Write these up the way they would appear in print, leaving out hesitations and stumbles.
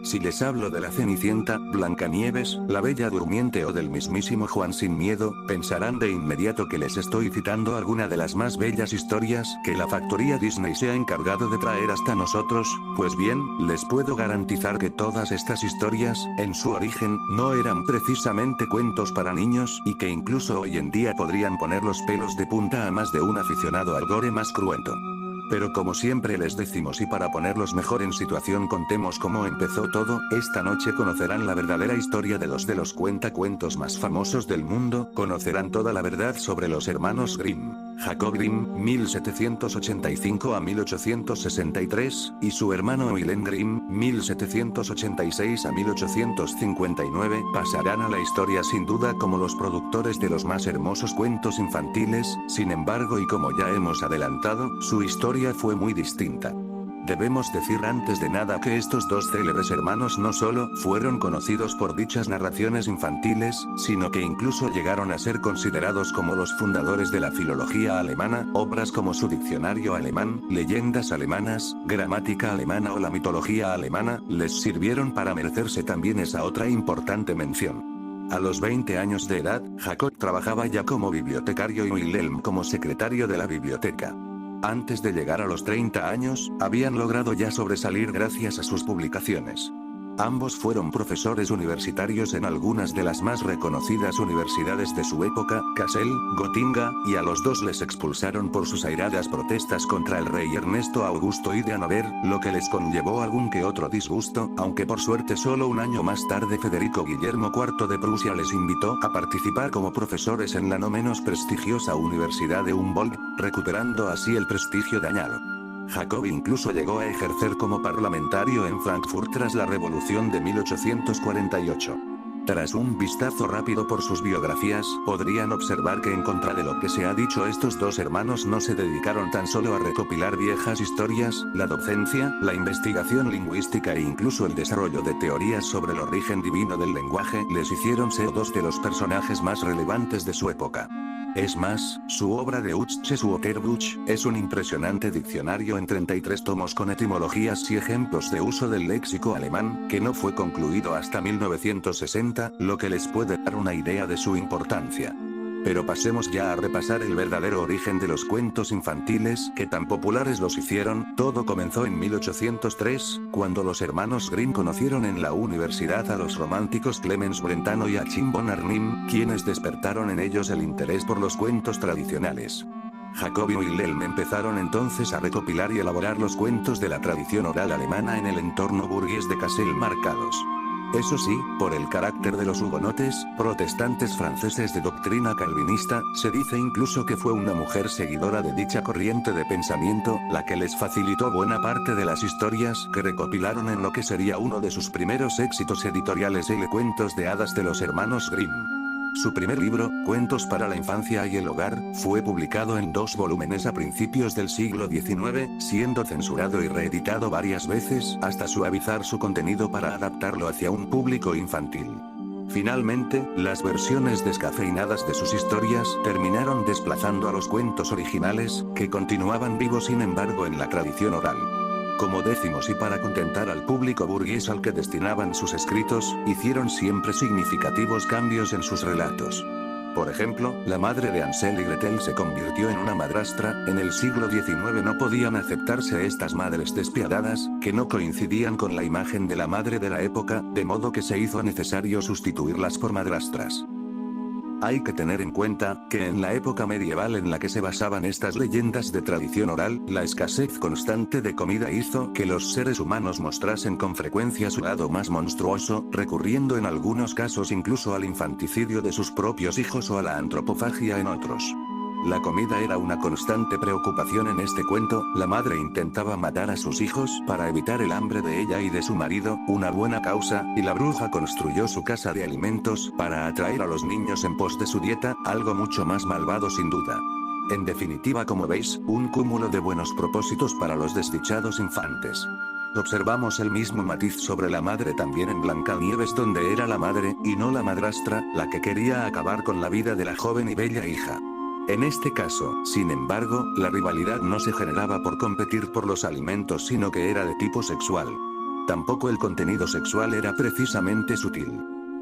Si les hablo de la Cenicienta, Blancanieves, la Bella Durmiente o del mismísimo Juan sin Miedo, pensarán de inmediato que les estoy citando alguna de las más bellas historias que la factoría Disney se ha encargado de traer hasta nosotros. Pues bien, les puedo garantizar que todas estas historias, en su origen, no eran precisamente cuentos para niños y que incluso hoy en día podrían poner los pelos de punta a más de un aficionado al gore más cruento. Pero como siempre les decimos y para ponerlos mejor en situación contemos cómo empezó todo, esta noche conocerán la verdadera historia de los cuentacuentos más famosos del mundo, conocerán toda la verdad sobre los hermanos Grimm. Jacob Grimm, 1785 a 1863, y su hermano Wilhelm Grimm, 1786 a 1859, pasarán a la historia sin duda como los productores de los más hermosos cuentos infantiles. Sin embargo, y como ya hemos adelantado, su historia fue muy distinta. Debemos decir antes de nada que estos dos célebres hermanos no solo fueron conocidos por dichas narraciones infantiles, sino que incluso llegaron a ser considerados como los fundadores de la filología alemana. Obras como su diccionario alemán, leyendas alemanas, gramática alemana o la mitología alemana, les sirvieron para merecerse también esa otra importante mención. A los 20 años de edad, Jacob trabajaba ya como bibliotecario y Wilhelm como secretario de la biblioteca. Antes de llegar a los 30 años, habían logrado ya sobresalir gracias a sus publicaciones. Ambos fueron profesores universitarios en algunas de las más reconocidas universidades de su época, Kassel, Gotinga, y a los dos les expulsaron por sus airadas protestas contra el rey Ernesto Augusto I de Hannover, lo que les conllevó algún que otro disgusto, aunque por suerte solo un año más tarde Federico Guillermo IV de Prusia les invitó a participar como profesores en la no menos prestigiosa Universidad de Humboldt, recuperando así el prestigio dañado. Jacob incluso llegó a ejercer como parlamentario en Frankfurt tras la Revolución de 1848. Tras un vistazo rápido por sus biografías, podrían observar que en contra de lo que se ha dicho estos dos hermanos no se dedicaron tan solo a recopilar viejas historias, la docencia, la investigación lingüística e incluso el desarrollo de teorías sobre el origen divino del lenguaje les hicieron ser dos de los personajes más relevantes de su época. Es más, su obra de Deutsches Wörterbuch es un impresionante diccionario en 33 tomos con etimologías y ejemplos de uso del léxico alemán, que no fue concluido hasta 1960, lo que les puede dar una idea de su importancia. Pero pasemos ya a repasar el verdadero origen de los cuentos infantiles que tan populares los hicieron. Todo comenzó en 1803, cuando los hermanos Grimm conocieron en la universidad a los románticos Clemens Brentano y Achim von Arnim, quienes despertaron en ellos el interés por los cuentos tradicionales. Jacob y Wilhelm empezaron entonces a recopilar y elaborar los cuentos de la tradición oral alemana en el entorno burgués de Kassel marcados. Eso sí, por el carácter de los hugonotes, protestantes franceses de doctrina calvinista, se dice incluso que fue una mujer seguidora de dicha corriente de pensamiento, la que les facilitó buena parte de las historias que recopilaron en lo que sería uno de sus primeros éxitos editoriales, el Cuentos de hadas de los hermanos Grimm. Su primer libro, Cuentos para la infancia y el hogar, fue publicado en 2 volúmenes a principios del siglo XIX, siendo censurado y reeditado varias veces hasta suavizar su contenido para adaptarlo hacia un público infantil. Finalmente, las versiones descafeinadas de sus historias terminaron desplazando a los cuentos originales, que continuaban vivos sin embargo en la tradición oral. Como decimos y para contentar al público burgués al que destinaban sus escritos, hicieron siempre significativos cambios en sus relatos. Por ejemplo, la madre de Hansel y Gretel se convirtió en una madrastra. En el siglo XIX no podían aceptarse estas madres despiadadas, que no coincidían con la imagen de la madre de la época, de modo que se hizo necesario sustituirlas por madrastras. Hay que tener en cuenta, que en la época medieval en la que se basaban estas leyendas de tradición oral, la escasez constante de comida hizo que los seres humanos mostrasen con frecuencia su lado más monstruoso, recurriendo en algunos casos incluso al infanticidio de sus propios hijos o a la antropofagia en otros. La comida era una constante preocupación en este cuento. La madre intentaba matar a sus hijos para evitar el hambre de ella y de su marido, una buena causa, y la bruja construyó su casa de alimentos para atraer a los niños en pos de su dieta, algo mucho más malvado sin duda. En definitiva, como veis, un cúmulo de buenos propósitos para los desdichados infantes. Observamos el mismo matiz sobre la madre también en Blancanieves, donde era la madre, y no la madrastra, la que quería acabar con la vida de la joven y bella hija. En este caso, sin embargo, la rivalidad no se generaba por competir por los alimentos, sino que era de tipo sexual. Tampoco el contenido sexual era precisamente sutil.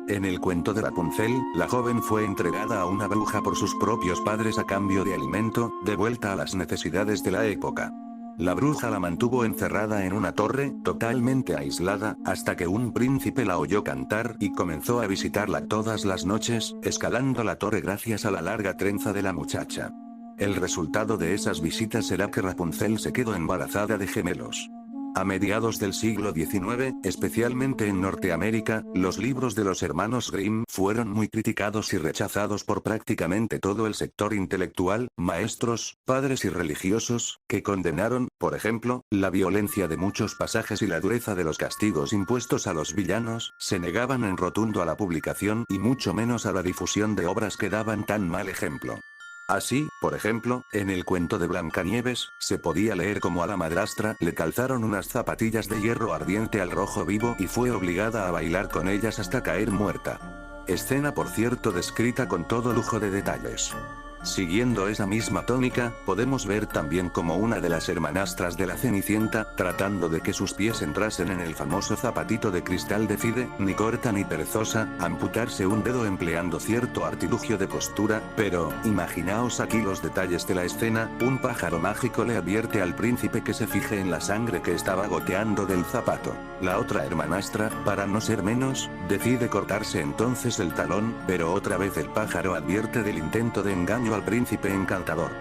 En el cuento de Rapunzel, la joven fue entregada a una bruja por sus propios padres a cambio de alimento, de vuelta a las necesidades de la época. La bruja la mantuvo encerrada en una torre, totalmente aislada, hasta que un príncipe la oyó cantar y comenzó a visitarla todas las noches, escalando la torre gracias a la larga trenza de la muchacha. El resultado de esas visitas será que Rapunzel se quedó embarazada de gemelos. A mediados del siglo XIX, especialmente en Norteamérica, los libros de los hermanos Grimm fueron muy criticados y rechazados por prácticamente todo el sector intelectual, maestros, padres y religiosos, que condenaron, por ejemplo, la violencia de muchos pasajes y la dureza de los castigos impuestos a los villanos, se negaban en rotundo a la publicación y mucho menos a la difusión de obras que daban tan mal ejemplo. Así, por ejemplo, en el cuento de Blancanieves, se podía leer como a la madrastra le calzaron unas zapatillas de hierro ardiente al rojo vivo y fue obligada a bailar con ellas hasta caer muerta. Escena por cierto descrita con todo lujo de detalles. Siguiendo esa misma tónica, podemos ver también como una de las hermanastras de la Cenicienta, tratando de que sus pies entrasen en el famoso zapatito de cristal decide, ni corta ni perezosa, amputarse un dedo empleando cierto artilugio de costura, pero, imaginaos aquí los detalles de la escena, un pájaro mágico le advierte al príncipe que se fije en la sangre que estaba goteando del zapato. La otra hermanastra, para no ser menos, decide cortarse entonces el talón, pero otra vez el pájaro advierte del intento de engaño al príncipe encantador.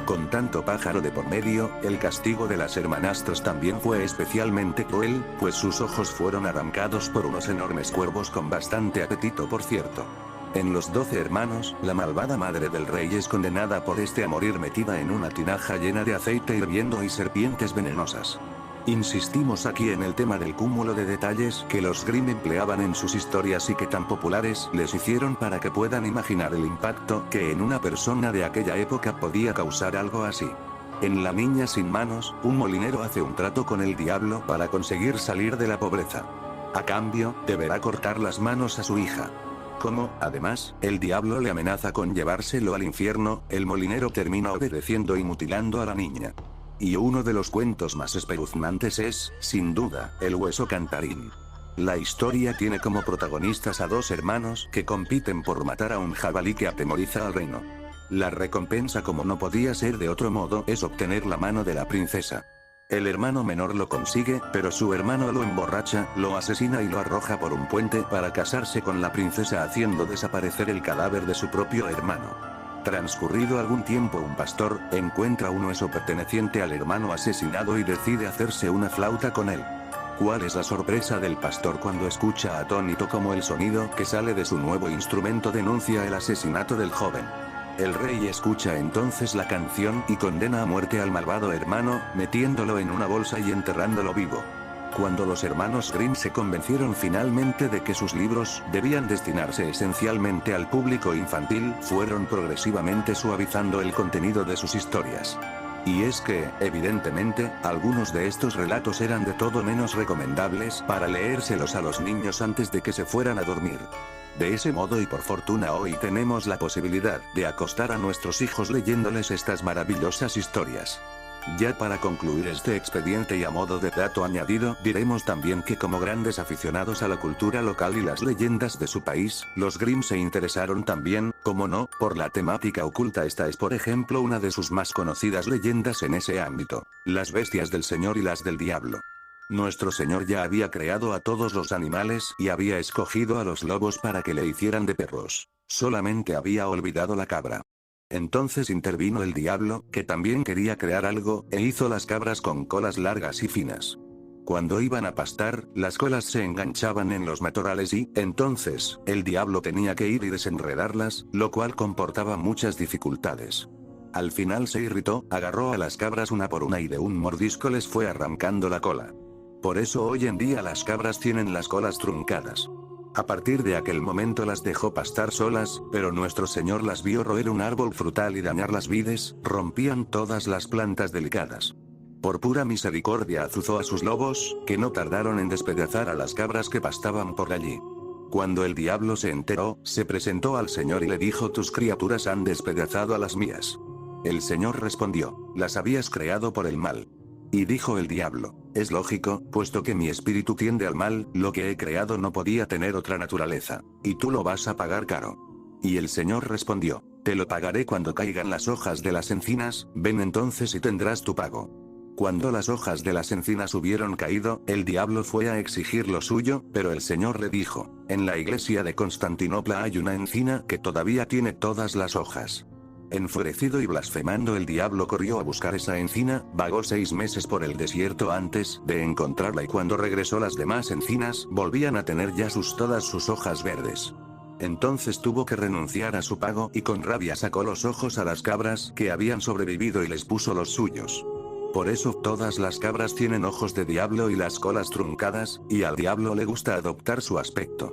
Con tanto pájaro de por medio, el castigo de las hermanastras también fue especialmente cruel, pues sus ojos fueron arrancados por unos enormes cuervos con bastante apetito por cierto. En Los 12 hermanos, la malvada madre del rey es condenada por este a morir metida en una tinaja llena de aceite hirviendo y serpientes venenosas. Insistimos aquí en el tema del cúmulo de detalles que los Grimm empleaban en sus historias y que tan populares les hicieron para que puedan imaginar el impacto que en una persona de aquella época podía causar algo así. En La niña sin manos, un molinero hace un trato con el diablo para conseguir salir de la pobreza. A cambio, deberá cortar las manos a su hija. Como, además, el diablo le amenaza con llevárselo al infierno, el molinero termina obedeciendo y mutilando a la niña. Y uno de los cuentos más espeluznantes es, sin duda, El hueso cantarín. La historia tiene como protagonistas a dos hermanos que compiten por matar a un jabalí que atemoriza al reino. La recompensa, como no podía ser de otro modo, es obtener la mano de la princesa. El hermano menor lo consigue, pero su hermano lo emborracha, lo asesina y lo arroja por un puente para casarse con la princesa haciendo desaparecer el cadáver de su propio hermano. Transcurrido algún tiempo un pastor, encuentra un hueso perteneciente al hermano asesinado y decide hacerse una flauta con él. ¿Cuál es la sorpresa del pastor cuando escucha atónito cómo el sonido que sale de su nuevo instrumento denuncia el asesinato del joven? El rey escucha entonces la canción y condena a muerte al malvado hermano, metiéndolo en una bolsa y enterrándolo vivo. Cuando los hermanos Grimm se convencieron finalmente de que sus libros debían destinarse esencialmente al público infantil, fueron progresivamente suavizando el contenido de sus historias. Y es que, evidentemente, algunos de estos relatos eran de todo menos recomendables para leérselos a los niños antes de que se fueran a dormir. De ese modo y por fortuna hoy tenemos la posibilidad de acostar a nuestros hijos leyéndoles estas maravillosas historias. Ya para concluir este expediente y a modo de dato añadido, diremos también que como grandes aficionados a la cultura local y las leyendas de su país, los Grimm se interesaron también, como no, por la temática oculta. Esta es por ejemplo una de sus más conocidas leyendas en ese ámbito, las bestias del Señor y las del Diablo. Nuestro Señor ya había creado a todos los animales y había escogido a los lobos para que le hicieran de perros. Solamente había olvidado la cabra. Entonces intervino el diablo, que también quería crear algo, e hizo las cabras con colas largas y finas. Cuando iban a pastar, las colas se enganchaban en los matorrales y, entonces, el diablo tenía que ir y desenredarlas, lo cual comportaba muchas dificultades. Al final se irritó, agarró a las cabras una por una y de un mordisco les fue arrancando la cola. Por eso hoy en día las cabras tienen las colas truncadas. A partir de aquel momento las dejó pastar solas, pero nuestro Señor las vio roer un árbol frutal y dañar las vides, rompían todas las plantas delicadas. Por pura misericordia azuzó a sus lobos, que no tardaron en despedazar a las cabras que pastaban por allí. Cuando el diablo se enteró, se presentó al Señor y le dijo: tus criaturas han despedazado a las mías. El Señor respondió: las habías creado por el mal. Y dijo el diablo, es lógico, puesto que mi espíritu tiende al mal, lo que he creado no podía tener otra naturaleza. Y tú lo vas a pagar caro. Y el Señor respondió, te lo pagaré cuando caigan las hojas de las encinas, ven entonces y tendrás tu pago. Cuando las hojas de las encinas hubieron caído, el diablo fue a exigir lo suyo, pero el Señor le dijo, en la iglesia de Constantinopla hay una encina que todavía tiene todas las hojas. Enfurecido y blasfemando, el diablo corrió a buscar esa encina, vagó 6 meses por el desierto antes de encontrarla, y cuando regresó las demás encinas volvían a tener ya todas sus hojas verdes. Entonces tuvo que renunciar a su pago y con rabia sacó los ojos a las cabras que habían sobrevivido y les puso los suyos. Por eso todas las cabras tienen ojos de diablo y las colas truncadas, y al diablo le gusta adoptar su aspecto.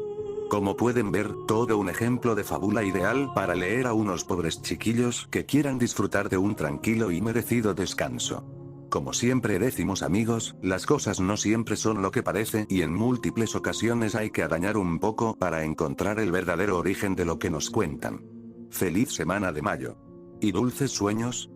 Como pueden ver, todo un ejemplo de fábula ideal para leer a unos pobres chiquillos que quieran disfrutar de un tranquilo y merecido descanso. Como siempre decimos, amigos, las cosas no siempre son lo que parece y en múltiples ocasiones hay que arañar un poco para encontrar el verdadero origen de lo que nos cuentan. Feliz semana de mayo. Y dulces sueños,